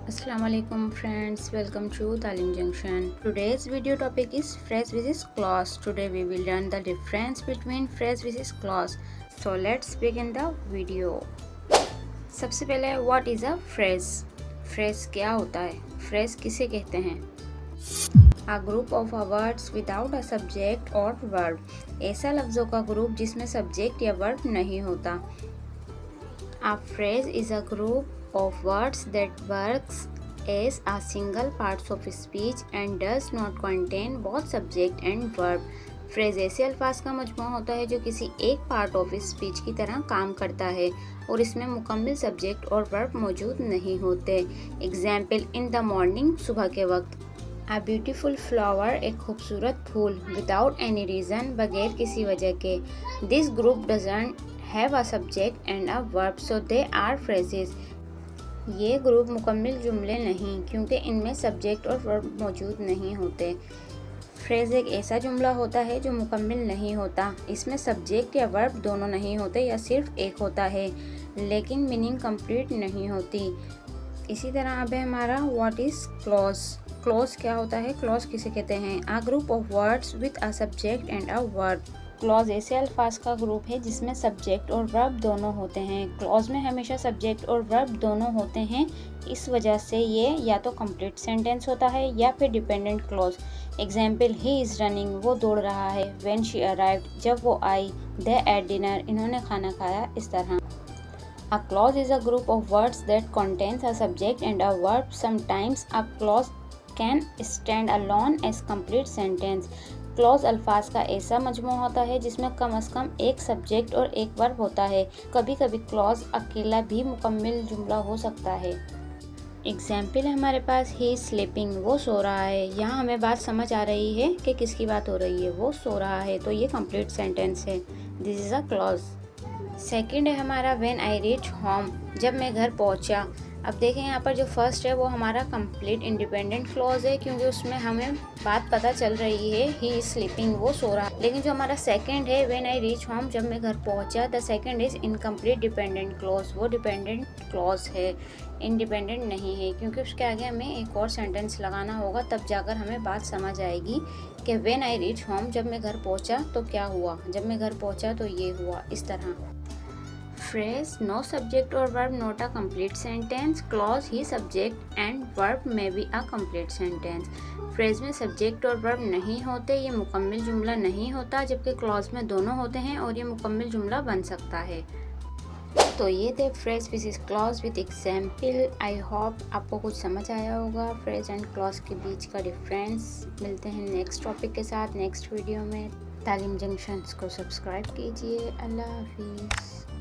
Assalamualaikum friends, welcome to Talim Junction. Today's video topic is phrase versus clause. Today we will learn the difference between phrase versus clause. So let's begin the video. सबसे पहले what is a phrase? Phrase क्या होता है? Phrase किसे कहते हैं? A group of words without a subject or verb. ऐसा लफ्ज़ों का ग्रुप जिसमें सब्जेक्ट या वर्ब नहीं होता. A phrase is a group of words that works as a single part of speech and does not contain both subject and verb. Phrase ऐसे अल्फाज का मजमूआ होता है जो किसी एक पार्ट ऑफ स्पीच की तरह काम करता है और इसमें मुकम्मल सब्जेक्ट और वर्ब मौजूद नहीं होते. एग्जाम्पल, इन द मॉर्निंग, सुबह के वक्त. अ ब्यूटीफुल फ्लावर, एक खूबसूरत फूल. विदाउट एनी रीज़न, बगैर किसी वजह के. This group doesn't have a subject and a verb so they are phrases. ये ग्रुप मुकम्मल जुमले नहीं क्योंकि इनमें सब्जेक्ट और वर्ब मौजूद नहीं होते. फ्रेज़ एक ऐसा जुमला होता है जो मुकम्मल नहीं होता. इसमें सब्जेक्ट या वर्ब दोनों नहीं होते या सिर्फ एक होता है, लेकिन मीनिंग कंप्लीट नहीं होती. इसी तरह अब है हमारा व्हाट इज़ क्लॉज. क्लॉज क्या होता है? क्लॉज किसे कहते हैं? A group of words with a subject and a verb. Clause ऐसे अल्फाज का ग्रुप है जिसमें सब्जेक्ट और वर्ब दोनों होते हैं. क्लॉज में हमेशा सब्जेक्ट और वर्ब दोनों होते हैं. इस वजह से ये या तो कंप्लीट सेंटेंस होता है या फिर dependent clause. Example, he is running, वो दौड़ रहा है. व्हेन शी अराइव्ड, जब वो आई. दे एट डिनर, इन्होंने खाना खाया. इस तरह. A clause is a group of words that contains a subject and a verb. Sometimes a clause can stand alone as complete sentence. Clause अल्फाज का ऐसा मजमू होता है जिसमें कम से कम एक सब्जेक्ट और एक वर्ब होता है. कभी कभी क्लॉज अकेला भी मुकम्मल जुमला हो सकता है. एग्जाम्पल है हमारे पास, ही इज़ स्लीपिंग, वो सो रहा है. यहाँ हमें बात समझ आ रही है कि किसकी बात हो रही है. वो सो रहा है, तो ये कंप्लीट सेंटेंस है. This is a clause. Second है हमारा व्हेन आई रीच होम, जब मैं घर पहुंचा. अब देखें यहाँ पर जो फर्स्ट है वो हमारा कंप्लीट इंडिपेंडेंट क्लॉज है क्योंकि उसमें हमें बात पता चल रही है ही इज़ स्लीपिंग, वो सो रहा है. लेकिन जो हमारा सेकंड है व्हेन आई रीच होम, जब मैं घर पहुंचा, the second is incomplete dependent clause. वो डिपेंडेंट क्लॉज है, इंडिपेंडेंट नहीं है क्योंकि उसके आगे हमें एक और सेंटेंस लगाना होगा, तब जाकर हमें बात समझ आएगी कि व्हेन आई रीच होम, जब मैं घर पहुंचा तो क्या हुआ, जब मैं घर पहुंचा तो ये हुआ. इस तरह. Phrase, no subject or verb, not a complete sentence. Clause, he subject and verb may be a complete sentence. Phrase में सब्जेक्ट और वर्ब नहीं होते, ये मुकम्मल जुमला नहीं होता, जबकि क्लॉज में दोनों होते हैं और ये मुकम्मल जुमला बन सकता है. तो ये थे phrase versus clause with example. I hope आपको कुछ समझ आया होगा फ्रेज एंड क्लॉज के बीच का डिफरेंस. मिलते हैं नेक्स्ट टॉपिक के साथ नेक्स्ट वीडियो में. तालीम जंक्शन को सब्सक्राइब कीजिए. अल्लाह हाफिज़.